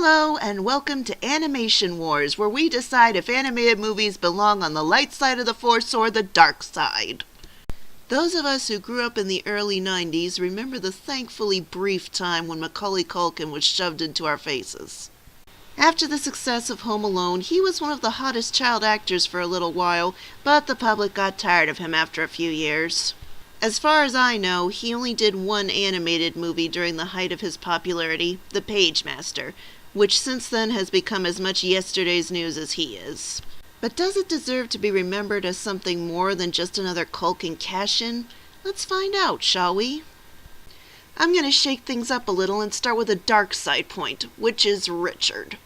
Hello and welcome to Animation Wars, where we decide if animated movies belong on the light side of the Force or the dark side. Those of us who grew up in the early 90s remember the thankfully brief time when Macaulay Culkin was shoved into our faces. After the success of Home Alone, he was one of the hottest child actors for a little while, but the public got tired of him after a few years. As far as I know, he only did one animated movie during the height of his popularity, The Pagemaster, which since then has become as much yesterday's news as he is. But does it deserve to be remembered as something more than just another Culkin cash-in? Let's find out, shall we? I'm going to shake things up a little and start with a dark side point, which is Richard.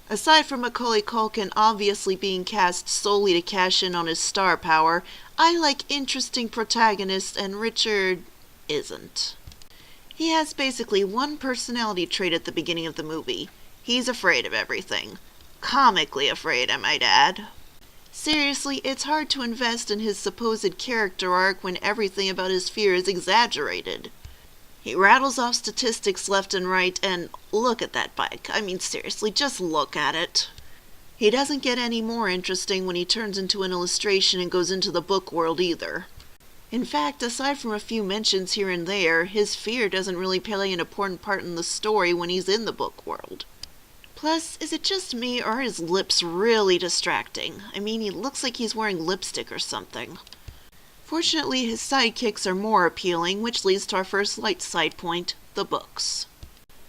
Aside from Macaulay Culkin obviously being cast solely to cash in on his star power, I like interesting protagonists, and Richard isn't. He has basically one personality trait at the beginning of the movie. He's afraid of everything. Comically afraid, I might add. Seriously, it's hard to invest in his supposed character arc when everything about his fear is exaggerated. He rattles off statistics left and right, and look at that bike. I mean, seriously, just look at it. He doesn't get any more interesting when he turns into an illustration and goes into the book world either. In fact, aside from a few mentions here and there, his fear doesn't really play an important part in the story when he's in the book world. Plus, is it just me, or are his lips really distracting? I mean, he looks like he's wearing lipstick or something. Fortunately, his sidekicks are more appealing, which leads to our first light side point, the books.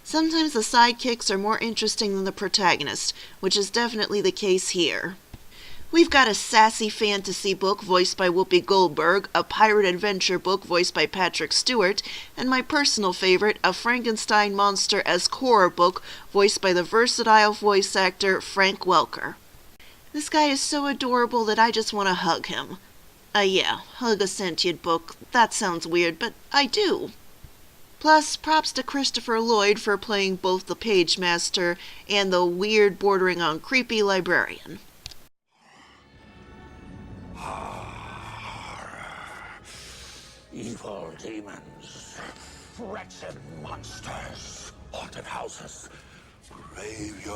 Sometimes the sidekicks are more interesting than the protagonist, which is definitely the case here. We've got a sassy fantasy book voiced by Whoopi Goldberg, a pirate adventure book voiced by Patrick Stewart, and my personal favorite, a Frankenstein monster-esque horror book voiced by the versatile voice actor Frank Welker. This guy is so adorable that I just want to hug him. Yeah, hug a sentient book. That sounds weird, but I do. Plus, props to Christopher Lloyd for playing both the Pagemaster and the weird bordering on creepy librarian. Evil demons, wretched monsters, haunted houses, graveyards.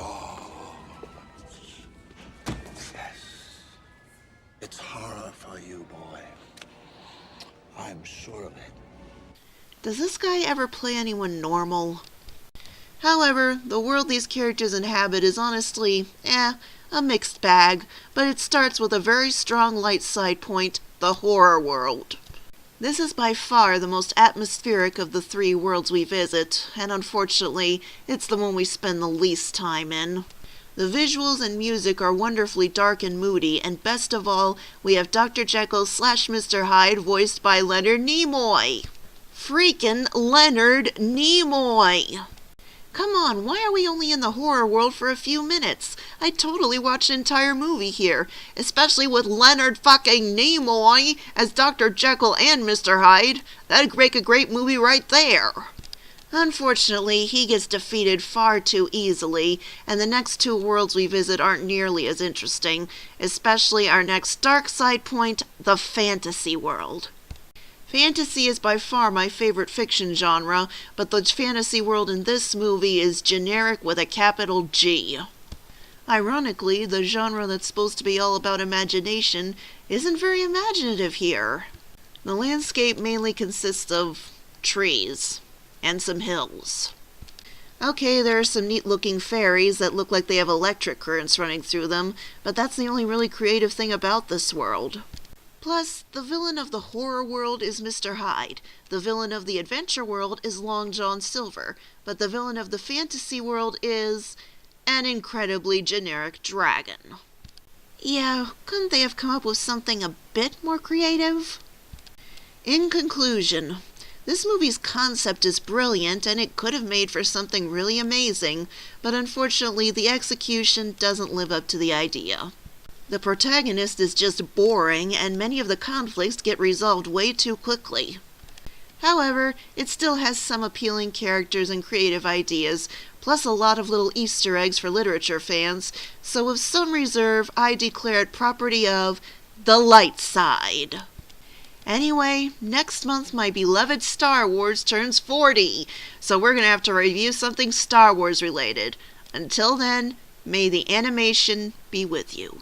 Yes, it's horror for you, boy. I'm sure of it. Does this guy ever play anyone normal? However, the world these characters inhabit is honestly, a mixed bag, but it starts with a very strong light side point, the horror world. This is by far the most atmospheric of the three worlds we visit, and unfortunately, it's the one we spend the least time in. The visuals and music are wonderfully dark and moody, and best of all, we have Dr. Jekyll / Mr. Hyde voiced by Leonard Nimoy. Freaking Leonard Nimoy! Come on, why are we only in the horror world for a few minutes? I'd totally watch an entire movie here, especially with Leonard fucking Nimoy as Dr. Jekyll and Mr. Hyde. That'd make a great movie right there. Unfortunately, he gets defeated far too easily, and the next two worlds we visit aren't nearly as interesting, especially our next dark side point, the fantasy world. Fantasy is by far my favorite fiction genre, but the fantasy world in this movie is generic with a capital G. Ironically, the genre that's supposed to be all about imagination isn't very imaginative here. The landscape mainly consists of trees and some hills. Okay, there are some neat-looking fairies that look like they have electric currents running through them, but that's the only really creative thing about this world. Plus, the villain of the horror world is Mr. Hyde, the villain of the adventure world is Long John Silver, but the villain of the fantasy world is an incredibly generic dragon. Yeah, couldn't they have come up with something a bit more creative? In conclusion, this movie's concept is brilliant and it could have made for something really amazing, but unfortunately the execution doesn't live up to the idea. The protagonist is just boring, and many of the conflicts get resolved way too quickly. However, it still has some appealing characters and creative ideas, plus a lot of little Easter eggs for literature fans, so with some reserve, I declare it property of the light side. Anyway, next month my beloved Star Wars turns 40, so we're gonna have to review something Star Wars related. Until then, may the animation be with you.